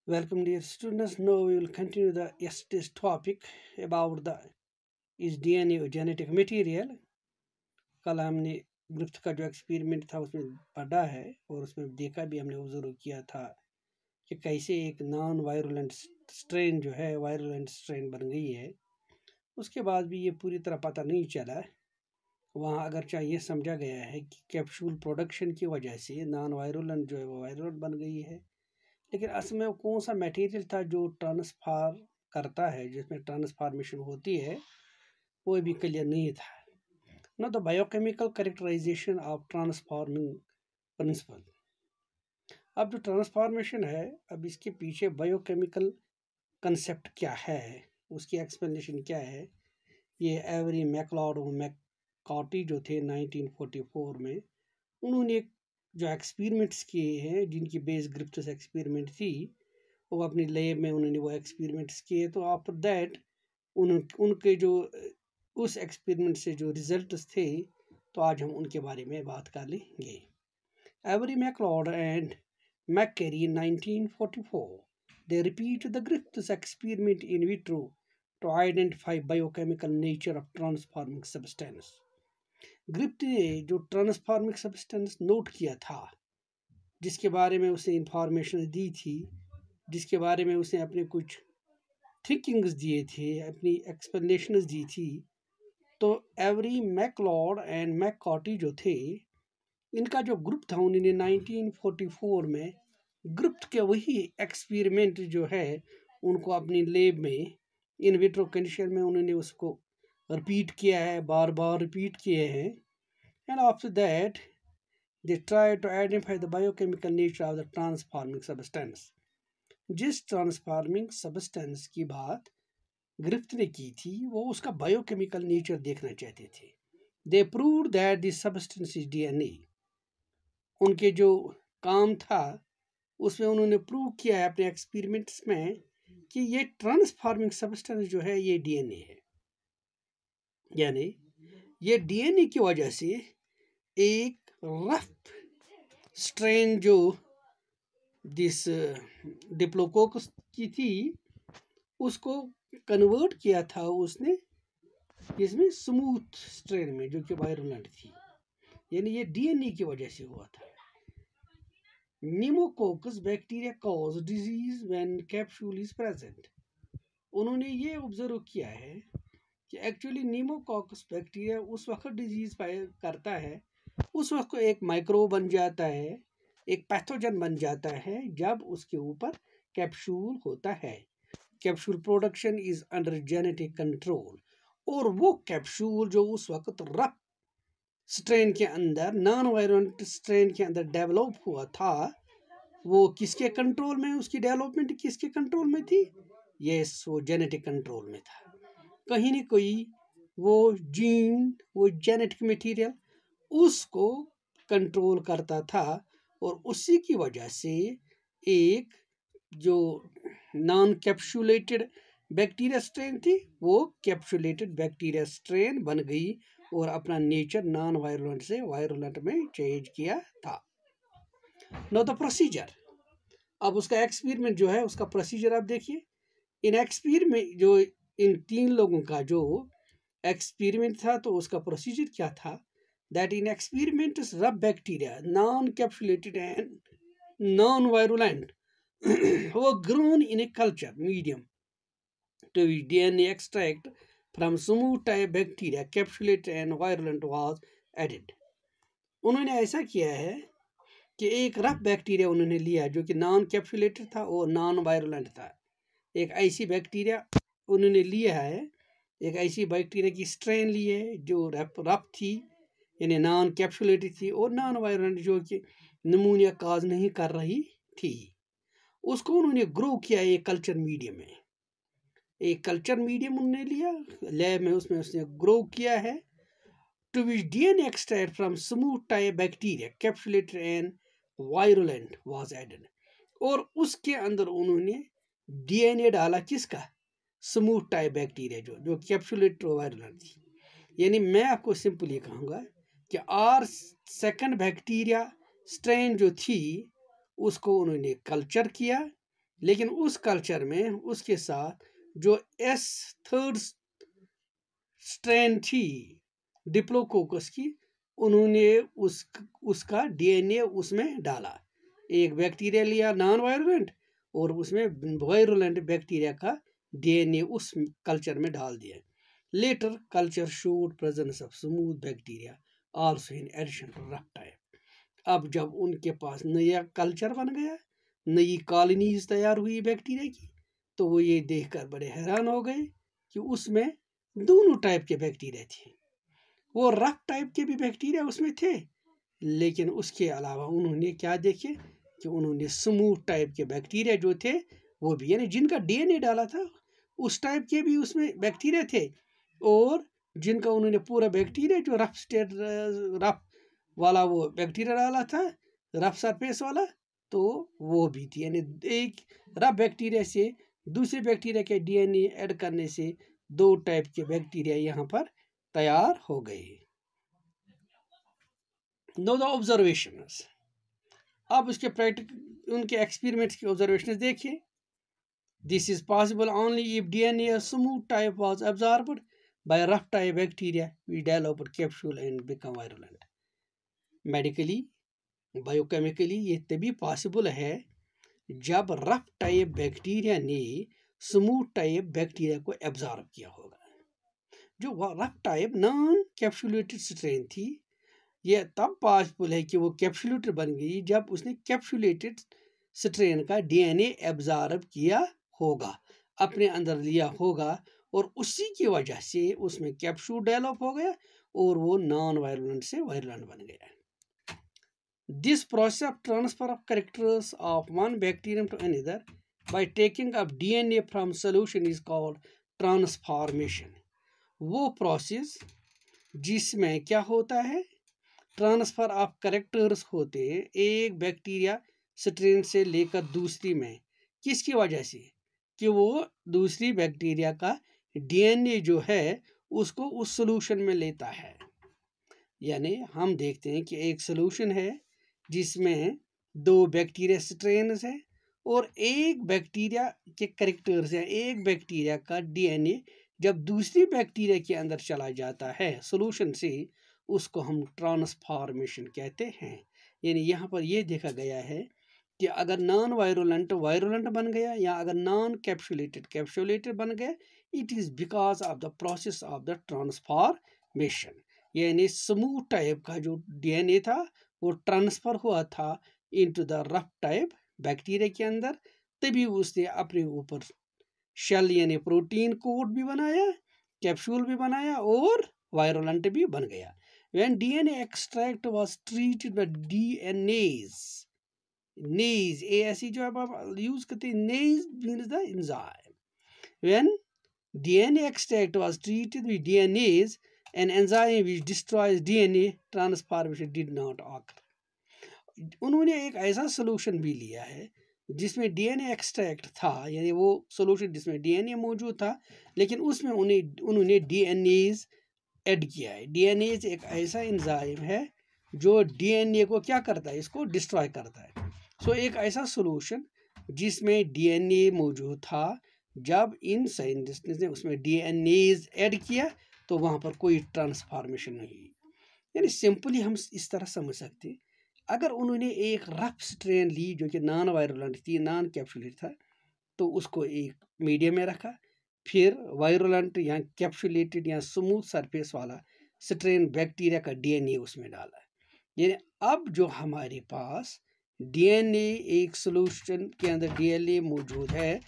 Welcome dear students. Now we will continue the yesterday's topic about the is DNA or genetic material. कल हमने Griffith का जो experiment था उसमें पढ़ा है और उसमें देखा भी हमने ऑब्जर्व किया था कि कैसे एक नॉन वायरुलेंट स्ट्रेन जो है वायरुलेंट स्ट्रेन बन गई है। उसके बाद भी ये पूरी तरह पता नहीं चला। वहाँ अगर चाहिए समझा गया है कि कैप्सूल प्रोडक्शन की वजह से नॉन वायरुलेंट जो है वो वायरुलेंट बन गई है, लेकिन असल में वो कौन सा मटेरियल था जो ट्रांसफार करता है, जिसमें ट्रांसफॉर्मेशन होती है, वो भी क्लियर नहीं था। No the biochemical characterisation of transforming principle. अब जो ट्रांसफॉर्मेशन है, अब इसके पीछे बायोकेमिकल कंसेप्ट क्या है, उसकी एक्सप्लेनेशन क्या है, ये एवरी मैकलॉड और मैककॉटी जो थे 1944 में, उन्होंने जो एक्सपेरिमेंट्स किए हैं जिनकी बेस ग्रिफ्थस एक्सपेरिमेंट थी, वो अपनी लैब में उन्होंने वो एक्सपेरिमेंट्स किए। तो आफ्टर दैट उनके जो उस एक्सपेरिमेंट से जो रिजल्ट्स थे, तो आज हम उनके बारे में बात कर लेंगे। Avery MacLeod and McCarty 1944 they repeat the Griffiths experiment in vitro to identify biochemical nature of transforming substance. Griffith ने जो ट्रांसफॉर्मिंग सब्सटेंस नोट किया था, जिसके बारे में उसने इंफॉर्मेशन दी थी, जिसके बारे में उसने अपने कुछ थिंकिंग्स दिए थे, अपनी एक्सप्लेनेशंस दी थी, तो एवरी मैकलॉड एंड मैककॉटी जो थे, इनका जो ग्रुप था, उन्होंने 1944 में ग्रिफ्थ के वही एक्सपेरिमेंट जो है उनको अपनी लैब में इन विट्रो कंडीशन में उन्होंने उसको रिपीट किया है, बार बार रिपीट किए हैं। And after that they try to identify the biochemical nature of the transforming substance. जिस ट्रांसफॉर्मिंग सब्सटेंस की बात ग्रिफ्थ ने की थी, वो उसका बायोकेमिकल नेचर देखना चाहते थे। They proved that this substance is DNA. उनके जो काम था उसमें उन्होंने प्रूव किया है अपने एक्सपेरिमेंट्स में कि ये ट्रांसफॉर्मिंग सब्सटेंस जो है ये डीएनए है, यानी ये डीएनए की वजह से एक रफ स्ट्रेन जो दिस डिप्लोकोकस की थी, उसको कन्वर्ट किया था उसने इसमें स्मूथ स्ट्रेन में, जो कि वायरुलेंट थी। यानी ये डीएनए की वजह से हुआ था। Pneumococcus bacteria cause disease when capsule is present. उन्होंने ये ऑब्जर्व किया है कि एक्चुअली न्यूमोकॉकस बैक्टीरिया उस वक्त डिजीज करता है, उस वक्त एक माइक्रो बन जाता है, एक पैथोजन बन जाता है, जब उसके ऊपर कैप्सूल होता है। Capsule production is under genetic control, और वो कैप्सूल जो उस वक्त रफ स्ट्रेन के अंदर, नॉन वायलेंट स्ट्रेन के अंदर डेवलप हुआ था, वो किसके कंट्रोल में, उसकी डेवलपमेंट किसके कंट्रोल में थी? यस, वो जेनेटिक कंट्रोल में था। कहीं ना कहीं वो जीन, वो जेनेटिक मटेरियल उसको कंट्रोल करता था, और उसी की वजह से एक जो नॉन कैप्सुलेटेड बैक्टीरिया स्ट्रेन थी, वो कैप्सुलेटेड बैक्टीरिया स्ट्रेन बन गई और अपना नेचर नॉन वायरुलेंट से वायरुलेंट में चेंज किया था। No the procedure. अब उसका एक्सपेरिमेंट जो है, उसका प्रोसीजर आप देखिए। इन एक्सपेरिमेंट जो इन 3 लोगों का जो एक्सपेरिमेंट था, तो उसका प्रोसीजर क्या था? दैट इन एक्सपेरिमेंट रब bacteria non capsulated and non virulent were grown in a culture medium to which DNA extract from smooth type bacteria capsulated and virulent was added. उन्होंने ऐसा किया है कि एक रफ बैक्टीरिया उन्होंने लिया जो कि नॉन कैप्सुलेटेड था और नॉन वायरुलेंट था। एक ऐसी बैक्टीरिया उन्होंने लिया है, एक ऐसी बैक्टीरिया की स्ट्रेन ली है जो रफ थी, यानी नॉन कैप्सुलेटेड थी, और नॉन वायरुलेंट जो कि निमोनिया काज नहीं कर रही थी। उसको उन्होंने ग्रो किया एक कल्चर मीडियम में। एक कल्चर मीडियम उन्होंने लिया लैब में, उसमें उसने ग्रो किया है। To which DNA extract from smooth type bacteria capsulated and virulent was added. और उसके अंदर उन्होंने DNA डाला, किसका? स्मूथ टाइप बैक्टीरिया जो कैप्सुलेटेड और वायरुलेंट थी। यानी मैं आपको सिंपली कहूँगा कि आर सेकंड बैक्टीरिया स्ट्रेन जो थी, उसको उन्होंने कल्चर किया, लेकिन उस कल्चर में उसके साथ जो थर्ड स्ट्रेन थी डिप्लोकोकस की, उन्होंने उसका डीएनए उसमें डाला। एक बैक्टीरिया लिया नॉन वायरुलेंट और उसमें वायरुलेंट बैक्टीरिया का डीएनए उस कल्चर में डाल दिया। Later culture showed presence of smooth bacteria also in addition to rough type. अब जब उनके पास नया कल्चर बन गया, नई कॉलोनीज तैयार हुई बैक्टीरिया की, तो वो ये देखकर बड़े हैरान हो गए कि उसमें दोनों टाइप के बैक्टीरिया थे। वो रफ टाइप के भी बैक्टीरिया उसमें थे, लेकिन उसके अलावा उन्होंने क्या देखे कि उन्होंने स्मूथ टाइप के बैक्टीरिया जो थे वो भी, यानी जिनका डीएनए डाला था उस टाइप के भी उसमें बैक्टीरिया थे, और जिनका उन्होंने पूरा बैक्टीरिया जो रफ वाला वो बैक्टीरिया डाला था, रफ सरफेस वाला, तो वो भी थी। यानी एक रफ बैक्टीरिया से दूसरे बैक्टीरिया के डीएनए ऐड करने से दो टाइप के बैक्टीरिया यहाँ पर तैयार हो गए। Now the observations. अब उसके प्रैक्टिकल उनके एक्सपेरिमेंट्स की ऑब्जर्वेशंस देखिए। This is possible only if DNA smooth type was absorbed by rough type bacteria we developed capsule and become virulent. Medically biochemically ये तभी पॉसिबल है जब रफ टाइप बैक्टीरिया ने स्मूथ टाइप बैक्टीरिया को absorb किया होगा। जो rough type non capsulated strain थी, यह तब पॉसिबल है कि वो कैप्सुलेटेड बन गई जब उसने कैप्सुलेटेड स्ट्रेन का डीएनए एब्जॉर्ब किया होगा, अपने अंदर लिया होगा, और उसी की वजह से उसमें कैप्सूल डेवलप हो गया और वो नॉन वायरुलेंट से वायरुलेंट बन गया। This process of transfer of characters of one bacterium to another by taking up DNA from solution is called transformation. वो प्रोसेस जिसमें क्या होता है, ट्रांसफर ऑफ कैरेक्टर्स होते हैं एक बैक्टीरिया स्ट्रेन से लेकर दूसरी में, किसकी वजह से कि वो दूसरी बैक्टीरिया का डीएनए जो है उसको उस सॉल्यूशन में लेता है। यानी हम देखते हैं कि एक सॉल्यूशन है जिसमें दो बैक्टीरिया स्ट्रेन्स हैं और एक बैक्टीरिया के कैरेक्टर्स हैं। एक बैक्टीरिया का डीएनए जब दूसरी बैक्टीरिया के अंदर चला जाता है सॉल्यूशन से, उसको हम ट्रांसफॉर्मेशन कहते हैं। यानी यहाँ पर यह देखा गया है कि अगर नॉन वायरुलेंट वायरुलेंट बन गया या अगर नॉन कैप्सुलेटेड कैप्सुलेटेड बन गया, it is because of the process of the transformation. यानी स्मूथ टाइप का जो डीएनए था वो ट्रांसफर हुआ था into the rough type bacteria के अंदर, तभी उसने अपने ऊपर शेल यानी प्रोटीन कोट भी बनाया, कैप्सूल भी बनाया और वायरुलेंट भी बन गया। When DNA extract was treated by DNase, ASE जो आप यूज करते हैं, nase means the enzyme. When DNA extract was treated with DNase, an enzyme which destroys DNA transformation did not occur. उन्होंने एक ऐसा सोल्यूशन भी लिया है जिसमें डीएनए एक्सट्रैक्ट था, यानी वो सोल्यूशन जिसमें डीएनए मौजूद था, लेकिन उसमें उन्होंने डीएनएज ऐड किया है। डीएनएज एक ऐसा एंजाइम है जो डीएनए को क्या करता है, इसको डिस्ट्रॉय करता है। सो एक ऐसा सोल्यूशन जिसमें डीएनए मौजूद था, जब इन साइंटिस्ट ने उसमें डीएनएज ऐड किया तो वहाँ पर कोई ट्रांसफॉर्मेशन नहीं हुई। यानी सिंपली हम इस तरह समझ सकते हैं, अगर उन्होंने एक रफ स्ट्रेन ली जो कि नॉन वायरुलेंट थी, नॉन कैप्सुलेटेड था, तो उसको एक मीडियम में रखा, फिर वायरुलेंट या कैप्सुलेटेड या स्मूथ सरफेस वाला स्ट्रेन बैक्टीरिया का डीएनए उसमें डाला। यानी अब जो हमारे पास डीएनए एक सॉल्यूशन के अंदर डीएनए मौजूद है,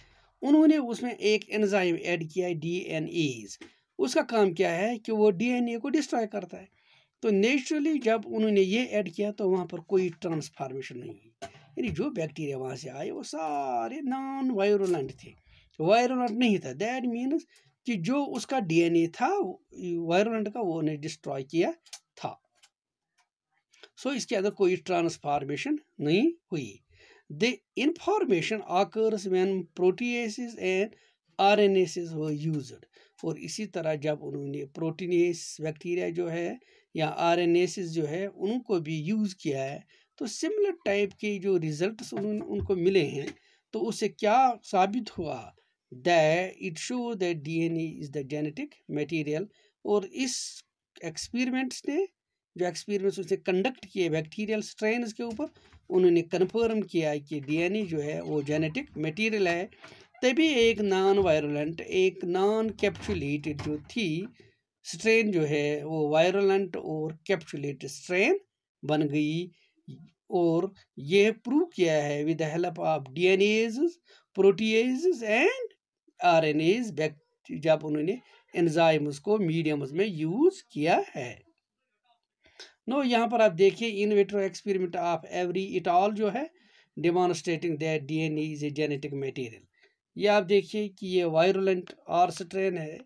उन्होंने उसमें एक एंजाइम ऐड किया है डीएनएज। उसका काम क्या है कि वो डीएनए को डिस्ट्रॉय करता है। तो नेचुरली जब उन्होंने ये ऐड किया तो वहाँ पर कोई ट्रांसफॉर्मेशन नहीं हुई। यानी जो बैक्टीरिया वहाँ से आए वो सारे नॉन वायरुलेंट थे, वायरुलेंट नहीं था। दैट मीन्स कि जो उसका डीएनए था वायरुलेंट का वो ने डिस्ट्रॉय किया था। सो इसके अंदर कोई ट्रांसफॉर्मेशन नहीं हुई। The information occurs when proteases and RNases were used. और इसी तरह जब उन्होंने प्रोटीनेस बैक्टीरिया जो है या आरएनएसेस जो है उनको भी यूज़ किया है, तो सिमिलर टाइप के जो रिजल्ट्स उनको मिले हैं। तो उससे क्या साबित हुआ, that it show that DNA is the genetic material. और इस एक्सपेरिमेंट्स ने, जो एक्सपेरिमेंट्स उसने कंडक्ट किए बैक्टीरियल स्ट्रेन के ऊपर, उन्होंने कन्फर्म किया कि डीएनए जो है वो जेनेटिक मटेरियल है। तभी एक नॉन वायरुलेंट, एक नॉन कैप्सुलेटेड जो थी स्ट्रेन जो है वो वायरुलेंट और कैप्सुलेटेड स्ट्रेन बन गई। और ये प्रूव किया है with the help of DNAs, protease and RNase, जब उन्होंने एंजाइम्स को मीडियम्स में यूज किया है। नो यहाँ पर आप देखिए in vitro experiment of every it all जो है demonstrating that DNA is a genetic material. ये आप देखिए कि ये वायरुलेंट आर स्ट्रेन है,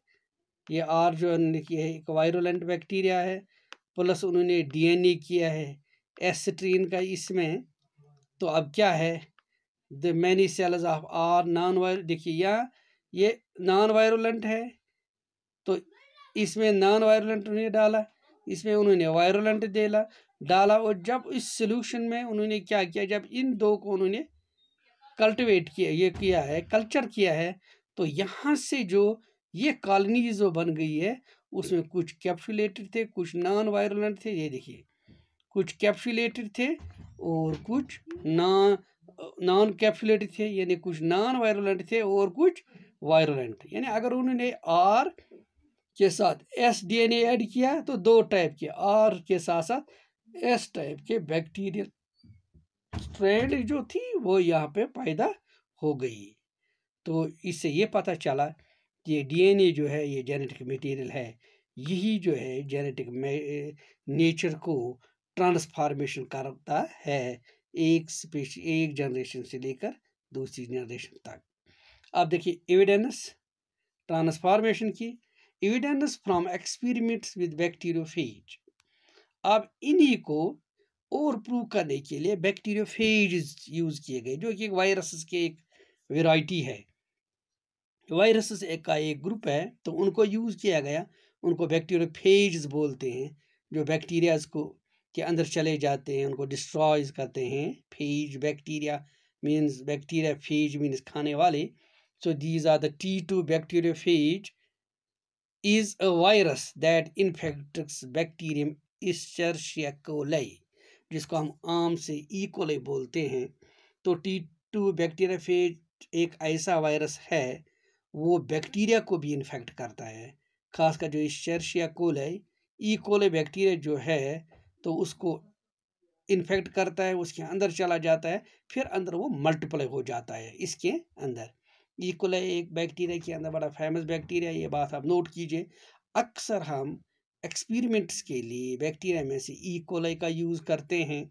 ये आर जो है एक वायरुलेंट बैक्टीरिया है, प्लस उन्होंने डीएनए किया है एस स्ट्रेन का इसमें। तो अब क्या है, the many cells of are non wire, देखिए यहाँ ये नॉन वायरुलेंट है तो इसमें नॉन वायरुलेंट उन्होंने डाला, इसमें उन्होंने वायरुलेंट डाला। और जब इस सोल्यूशन में उन्होंने क्या किया, जब इन दो को उन्होंने कल्टिवेट किया, ये किया है, कल्चर किया है, तो यहाँ से जो ये कॉलोनी जो बन गई है उसमें कुछ कैप्सुलेटेड थे, कुछ नॉन वायरुलेंट थे। ये देखिए कुछ कैप्सुलेटेड थे और कुछ नॉन कैप्सुलेटेड थे, यानी कुछ नॉन वायरुलेंट थे और कुछ वायरुलेंट। यानी अगर उन्होंने आर के साथ एस डीएनए ऐड किया तो दो टाइप के, आर के साथ साथ एस टाइप के बैक्टीरियल स्ट्रेन जो थी वो यहाँ पे पैदा हो गई। तो इससे ये पता चला कि ये डीएनए जो है ये जेनेटिक मटेरियल है, यही जो है जेनेटिक नेचर को ट्रांसफॉर्मेशन करता है एक जनरेशन से लेकर दूसरी जनरेशन तक। अब देखिए एविडेंस ट्रांसफॉर्मेशन की, evidence from experiments with bacteriophage. अब इन्हीं को और प्रूव करने के लिए बैक्टीरियोफेज यूज किए गए, जो कि एक वायरस के एक वेराइटी है, वायरस का एक ग्रुप है, तो उनको यूज किया गया। उनको बैक्टीरियोफेज बोलते हैं, जो बैक्टीरियाज को के अंदर चले जाते हैं, उनको डिस्ट्रॉयज करते हैं। Phage bacteria means bacteria, phage means खाने वाले। So these are the T2 bacteriophage is a virus that infects bacterium Escherichia coli, जिसको हम आम से ई कोली बोलते हैं। तो T2 बैक्टीरियोफेज एक ऐसा वायरस है, वो बैक्टीरिया को भी इन्फेक्ट करता है, खासकर जो Escherichia coli, ई कोली बैक्टीरिया जो है तो उसको इन्फेक्ट करता है, उसके अंदर चला जाता है, फिर अंदर वो मल्टीप्लाई हो जाता है इसके अंदर। ई कोली एक बैक्टीरिया के अंदर बड़ा फेमस बैक्टीरिया, ये बात आप नोट कीजिए। अक्सर हम एक्सपेरिमेंट्स के लिए बैक्टीरिया में से ई कोली का यूज़ करते हैं,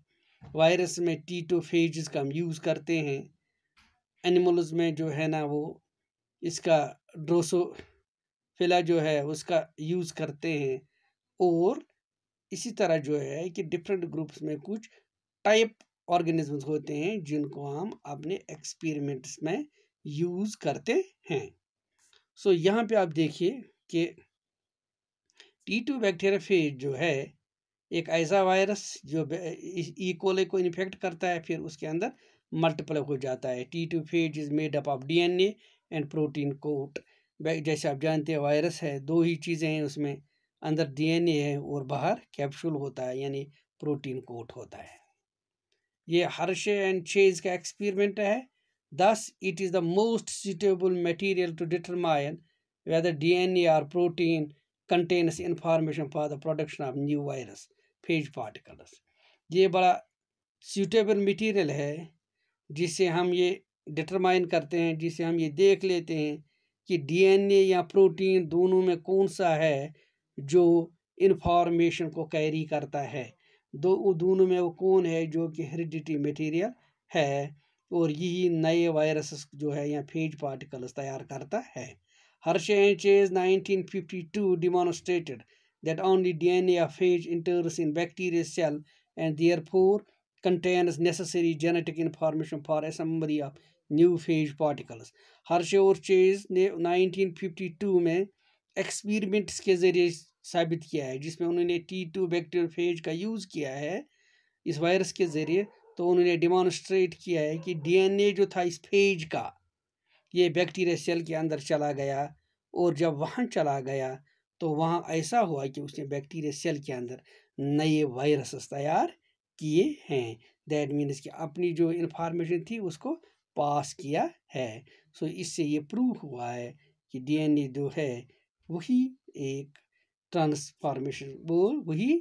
वायरस में T2 फेजेस का हम यूज़ करते हैं, एनिमल्स में जो है ना वो इसका ड्रोसोफिला जो है उसका यूज़ करते हैं। और इसी तरह जो है कि डिफरेंट ग्रुप्स में कुछ टाइप ऑर्गेनिजम्स होते हैं जिनको हम अपने एक्सपेरिमेंट्स में यूज करते हैं। सो यहाँ पे आप देखिए कि T2 बैक्टीरियोफेज जो है एक ऐसा वायरस जो ई कोली को इन्फेक्ट करता है, फिर उसके अंदर मल्टीप्लाई हो जाता है। T2 phage is made up of DNA and protein coat. जैसे आप जानते हैं वायरस है, दो ही चीज़ें हैं उसमें, अंदर डीएनए है और बाहर कैप्सूल होता है, यानी प्रोटीन कोट होता है। ये हर्शे एंड चेज का एक्सपेरिमेंट है। Thus, it is the most suitable material to determine whether DNA or protein contains information for the production of new virus phage particles. ये बड़ा suitable material है जिससे हम ये डिटरमाइन करते हैं, जिससे हम ये देख लेते हैं कि डीएनए या प्रोटीन दोनों में कौन सा है जो इंफॉर्मेशन को कैरी करता है, दोनों में वो कौन है जो कि हेरिडिटी मटेरियल है, और यही नए वायरस जो है या फेज पार्टिकल्स तैयार करता है। Hershey and chase 1952 demonstrated that only DNA of phage enters in bacterial cell and therefore contains necessary genetic information for assembly of new phage particles. Hershey और चेज ने 1952 में एक्सपेरिमेंट्स के जरिए साबित किया है, जिसमें उन्होंने T2 बैक्टीरियोफेज का यूज़ किया है इस वायरस के ज़रिए, तो उन्होंने डिमॉन्स्ट्रेट किया है कि डीएनए जो था इस फेज का, ये बैक्टीरिया सेल के अंदर चला गया, और जब वहाँ चला गया तो वहाँ ऐसा हुआ कि उसने बैक्टीरिया सेल के अंदर नए वायरसेस तैयार किए हैं। दैट मीन्स कि अपनी जो इंफॉर्मेशन थी उसको पास किया है। सो इससे ये प्रूव हुआ है कि डीएनए जो है वही एक ट्रांसफॉर्मेशन, वो वही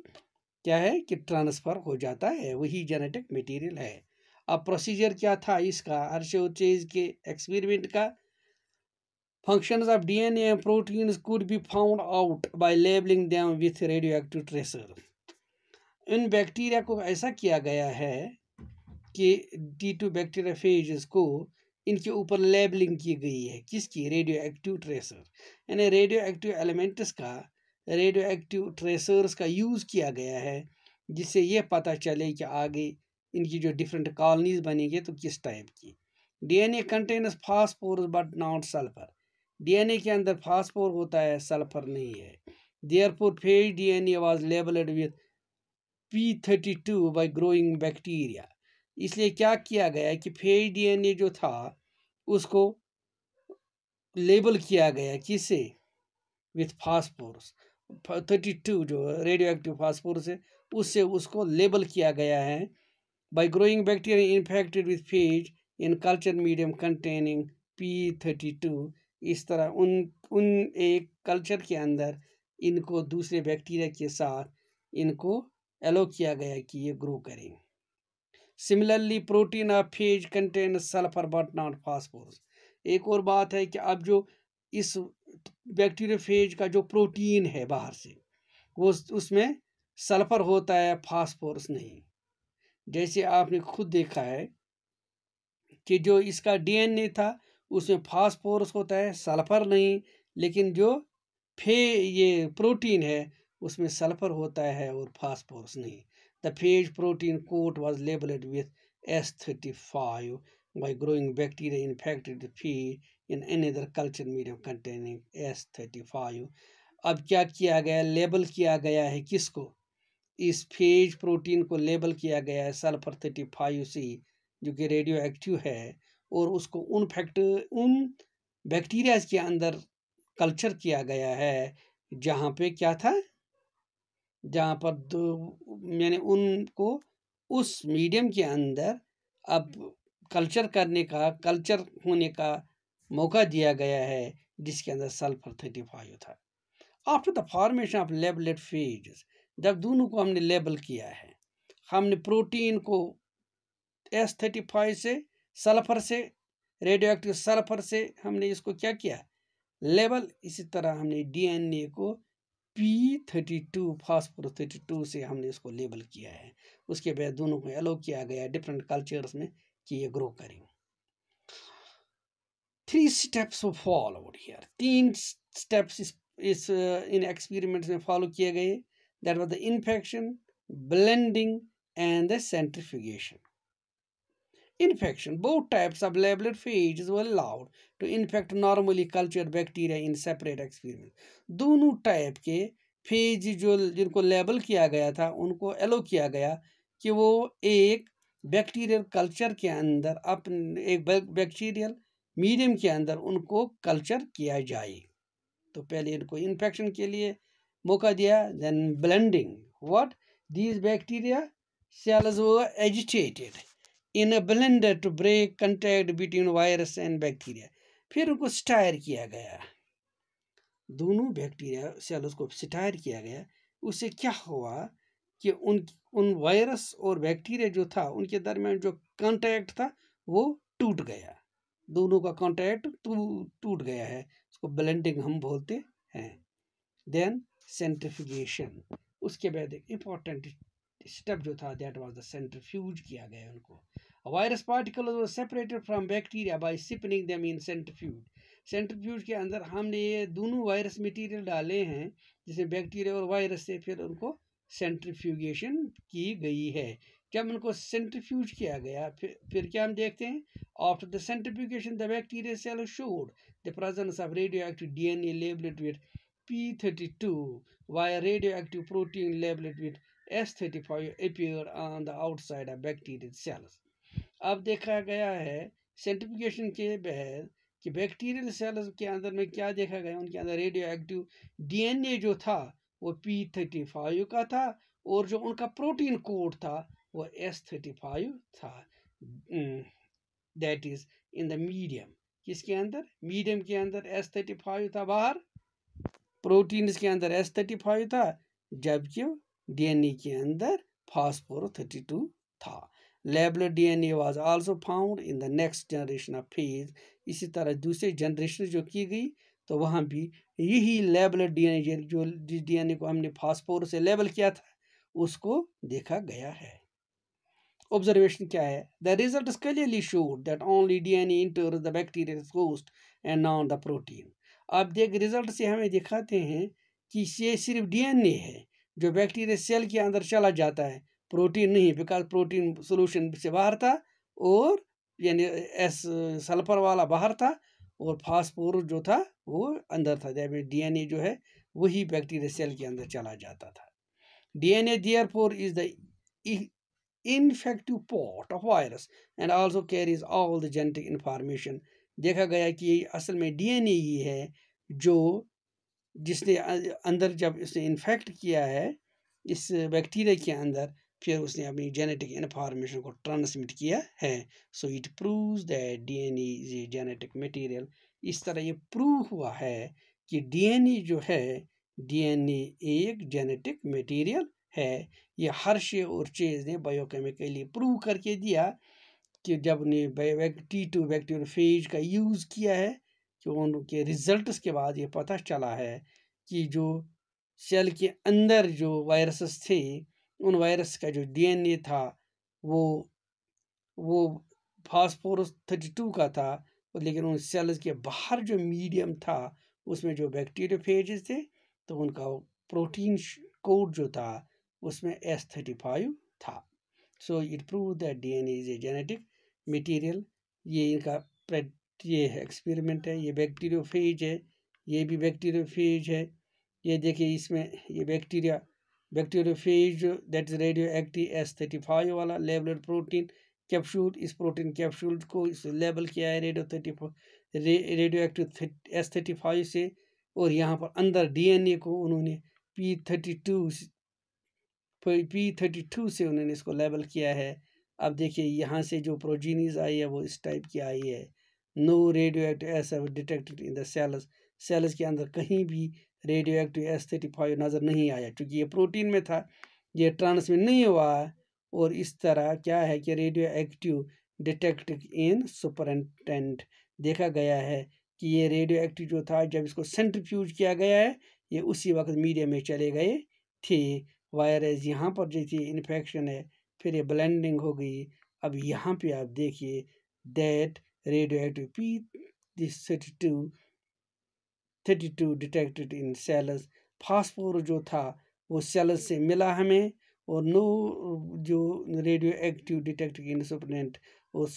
क्या है कि ट्रांसफ़र हो जाता है, वही जेनेटिक मटेरियल है। अब प्रोसीजर क्या था इसका, हर्शे के एक्सपेरिमेंट का? Functions of DNA and proteins could be found out by labeling them with radioactive tracer. In bacteria को ऐसा किया गया है कि T2 बैक्टीरियाफेजेस को इनके ऊपर लेबलिंग की गई है, किसकी? Radio active tracer. यानी रेडियो एक्टिव एलिमेंट्स का, रेडियो एक्टिव ट्रेसर्स का यूज़ किया गया है, जिससे ये पता चले कि आगे इनकी जो डिफरेंट कॉलोनीज बनेंगे तो किस टाइप की। DNA contains phosphorus but not sulphur. DNA के अंदर फास्फोर होता है, सल्फर नहीं है। Therefore phase DNA was labelled with P32 bye growing bacteria. इसलिए क्या किया गया कि फेज डीएनए जो था उसको लेबल किया गया, किससे? विथ फास्फोरस 32, जो रेडियो एक्टिव फास्फोरस है उससे उसको लेबल किया गया है। Bye growing bacteria infected with phase in culture medium containing P32। इस तरह उन एक कल्चर के अंदर इनको दूसरे बैक्टीरिया के साथ इनको एलो किया गया कि ये ग्रो करें। Similarly protein of phase contain sulphur but not phosphorus. एक और बात है कि अब जो इस बैक्टीरियोफेज का जो प्रोटीन है बाहर से, वो उसमें सल्फर होता है, फास्फोरस नहीं। जैसे आपने खुद देखा है कि जो इसका डीएनए था उसमें फास्फोरस होता है, सल्फर नहीं। लेकिन जो ये प्रोटीन है उसमें सल्फर होता है और फास्फोरस नहीं। The phase protein coat was labelled with S35 by growing bacteria infected with feed in another culture medium containing S35। अब क्या किया गया? लेबल किया गया है किसको? इस फेज प्रोटीन को लेबल किया गया है सल्फर 35C, जो कि रेडियो एक्टिव है, और उसको उन बैक्टीरिया के अंदर कल्चर किया गया है जहाँ पे क्या था, जहाँ पर दो मैंने उनको उस मीडियम के अंदर अब कल्चर होने का मौका दिया गया है, जिसके अंदर सल्फर 35 था। After the formation of labelled phage, जब दोनों को हमने लेबल किया है, हमने प्रोटीन को S35 से, सल्फर से, रेडियो एक्टिव सल्फर से हमने इसको क्या किया? लेबल। इसी तरह हमने डीएनए को P32 फास्फोरस 32 से हमने इसको लेबल किया है। उसके बाद दोनों को एलो किया गया डिफरेंट कल्चर्स में कि ये ग्रो करें। 3 स्टेप्स फॉलोड हियर, 3 स्टेप्स इस इन एक्सपेरिमेंट्स में फॉलो किए गए। That was the infection, blending and the centrifugation. Infection. Both types of labeled phages were allowed to infect normally cultured bacteria in separate experiments. दोनों type के phase जो जिनको label किया गया था उनको एलो किया गया कि वो एक बैक्टीरियल कल्चर के अंदर अपने एक बैक्टीरियल मीडियम के अंदर उनको कल्चर किया जाए। तो पहले इनको इन्फेक्शन के लिए मौका दिया, then blending. What? These bacteria cells were agitated in a blender to break contact between virus and bacteria। फिर उनको स्टायर किया गया, दोनों बैक्टीरिया सेल्स को स्टायर किया गया। उससे क्या हुआ कि उन वायरस और बैक्टीरिया जो था उनके दरमियान जो कांटेक्ट था वो टूट गया, दोनों का कांटेक्ट टूट गया है, उसको ब्लेंडिंग हम बोलते हैं। देन सेंट्रीफ्यूगेशन, उसके बाद एक इंपॉर्टेंट स्टेप जो था दैट वाज द सेंट्रीफ्यूज किया गया उनको। Virus particles were separated from bacteria by spinning them in centrifuge. Centrifuge के अंदर हमने ये दोनों वायरस मटेरियल डाले हैं जिसमें बैक्टीरिया और वायरस से, फिर उनको सेंट्रीफ्यूगेशन की गई है। जब उनको सेंट्रीफ्यूज किया गया फिर क्या हम देखते हैं? After the centrifugation the bacteria cell showed the presence of radioactive DNA labelled with P32 while radioactive protein labeled with S35 appear on the outside of bacterial cells. अब देखा गया है सेंट्रीफ्यूगेशन के बाद कि बैक्टीरियल सेल्स के अंदर में क्या देखा गया, उनके अंदर रेडियो एक्टिव डीएनए जो था वो P35 का था और जो उनका प्रोटीन कोड था वो S35 था। That is in the medium. किसके अंदर? मीडियम के अंदर S35 था, बाहर प्रोटीन के अंदर S35 था, जबकि डीएनए के अंदर फास्फोरस 32 था। Labelled DNA was also found in the next generation of phase. इसी तरह दूसरी जनरेशन जो की गई तो वहाँ भी यही लेबल्ड डीएनए, जो जिस डीएनए को हमने फास्फोरस से लेबल किया था उसको देखा गया है। ऑब्जर्वेशन क्या है? The result clearly showed that only DNA इंटर्स the bacterial host and not the protein. आप देख रिजल्ट से हमें दिखाते हैं कि ये सिर्फ डीएनए है जो बैक्टीरिया सेल के अंदर चला जाता है, प्रोटीन नहीं, बिकॉज प्रोटीन सोल्यूशन से बाहर था और यानी एस सल्फर वाला बाहर था और फास्फोरस जो था वो अंदर था। डीएनए जो है वही बैक्टीरिया सेल के अंदर चला जाता था। DNA therefore is the ineffective part of virus and also carries all the genetic information. देखा गया कि असल में डीएनए ही है जो जिसने अंदर जब इसने इन्फेक्ट किया है इस बैक्टीरिया के अंदर, फिर उसने अपनी जेनेटिक इन्फॉर्मेशन को ट्रांसमिट किया है। So it proves that DNA is a genetic material. इस तरह ये प्रूव हुआ है कि डीएनए जो है, डीएनए एक जेनेटिक मटेरियल है। ये हर्शे और चेज ने बायोकेमिकली प्रूव करके दिया कि जब ने T2 बैक्टीरियोफेज का यूज़ किया है कि उनके रिजल्ट्स के बाद ये पता चला है कि जो सेल के अंदर जो वायरसेस थे उन वायरस का जो डीएनए था वो फास्फोरस 32 का था, लेकिन उन सेल्स के बाहर जो मीडियम था उसमें जो बैक्टीरियोफेजेस थे तो उनका प्रोटीन कोड जो था उसमें S35 था। So it prove that DNA is a genetic material. ये इनका ये है एक्सपेरिमेंट है। ये बैक्टीरियोफेज है, ये भी बैक्टीरियोफेज है। ये देखिए इसमें ये bacteriophage that is radio active S35 वाला लेबल्ड प्रोटीन कैप्सूल। इस प्रोटीन कैप्सूल को इस लेबल किया है रेडियो एक्टिव S35 से, और यहाँ पर अंदर डीएनए को उन्होंने P32 से उन्होंने इसको लेबल किया है। अब देखिए यहाँ से जो प्रोजीनीज आई है वो इस टाइप की आई है। No radioactive S detected in the cells के अंदर कहीं भी रेडियो एक्टिव S35 नज़र नहीं आया, क्योंकि ये प्रोटीन में था, ये ट्रांसमिट नहीं हुआ। और इस तरह क्या है कि radio active detected in superintendent देखा गया है कि ये रेडियो एक्टिव जो था जब इसको सेंट्रीफ्यूज किया गया है ये उसी वक्त मीडिया में चले गए थे। वायरस यहाँ पर जैसे इन्फेक्शन है फिर ये ब्लेंडिंग हो गई। अब यहाँ पे आप देखिए that radioactive P32 detected in cells. Phosphorus जो था वो सेल्स से मिला हमें, और नो जो radio active detected in supernet और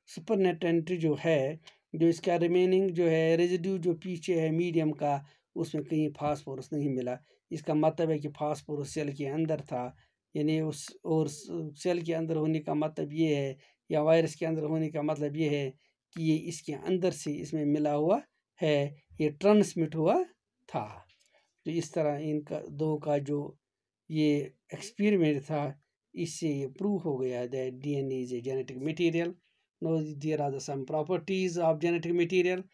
सुपरनेटेंट जो है, जो इसका रिमेनिंग जो है रेजिड्यू जो पीछे है मीडियम का उसमें कहीं फास्फोरस नहीं मिला। इसका मतलब है कि फास्फोरस सेल के अंदर था, यानी उस और सेल के अंदर होने का मतलब ये है या वायरस के अंदर होने का मतलब ये है कि ये इसके अंदर से इसमें मिला हुआ है, ये ट्रांसमिट हुआ था। तो इस तरह इनका दो का जो ये एक्सपेरिमेंट था इससे ये प्रूव हो गया that DNA is a genetic material. Now there are some properties of genetic material.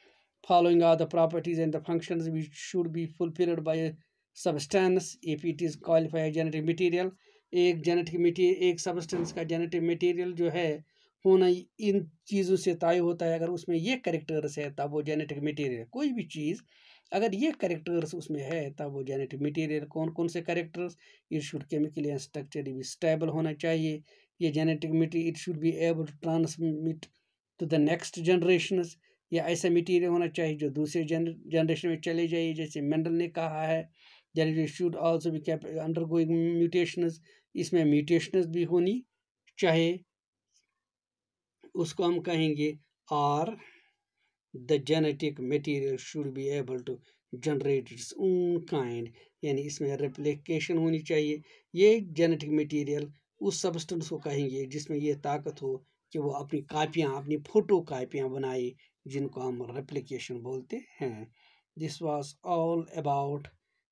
Following are the properties and the functions which should be fulfilled by a substance if it is qualified as genetic material। एक substance का genetic material जो है होना इन चीज़ों से तय होता है। अगर उसमें ये कैरेक्टर्स है तब वो जेनेटिक मटेरियल। कोई भी चीज़ अगर ये कैरेक्टर्स उसमें है तब वो जेनेटिक मटेरियल। कौन कौन से characters? It should chemically and structurally stable होना चाहिए। ये genetic material it should be able to transmit to the next generations. या ऐसा मटीरियल होना चाहिए जो दूसरे जनरेशन में चले जाए, जैसे मेंडल ने कहा है that should also be undergoing mutations. इसमें म्यूटेशंस भी होनी चाहिए, उसको हम कहेंगे। और the genetic material should be able to generate its own kind, यानी इसमें रेप्लिकेशन होनी चाहिए। ये जेनेटिक मटेरियल उस सब्सटेंस को कहेंगे जिसमें ये ताकत हो कि वो अपनी कापियाँ, अपनी फोटो कापियाँ बनाए, जिनको हम रेप्लिकेशन बोलते हैं। This was all about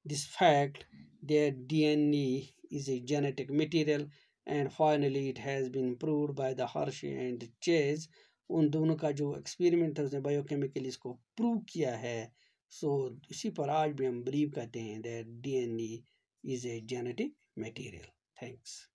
this fact that DNA is a genetic material, and finally it has been proved by the Hershey and Chase। उन दोनों का जो एक्सपेरिमेंट था उसने बायोकेमिकली इसको प्रूव किया है। सो इसी पर आज भी हम बिलीव करते हैं that DNA is a genetic material. Thanks.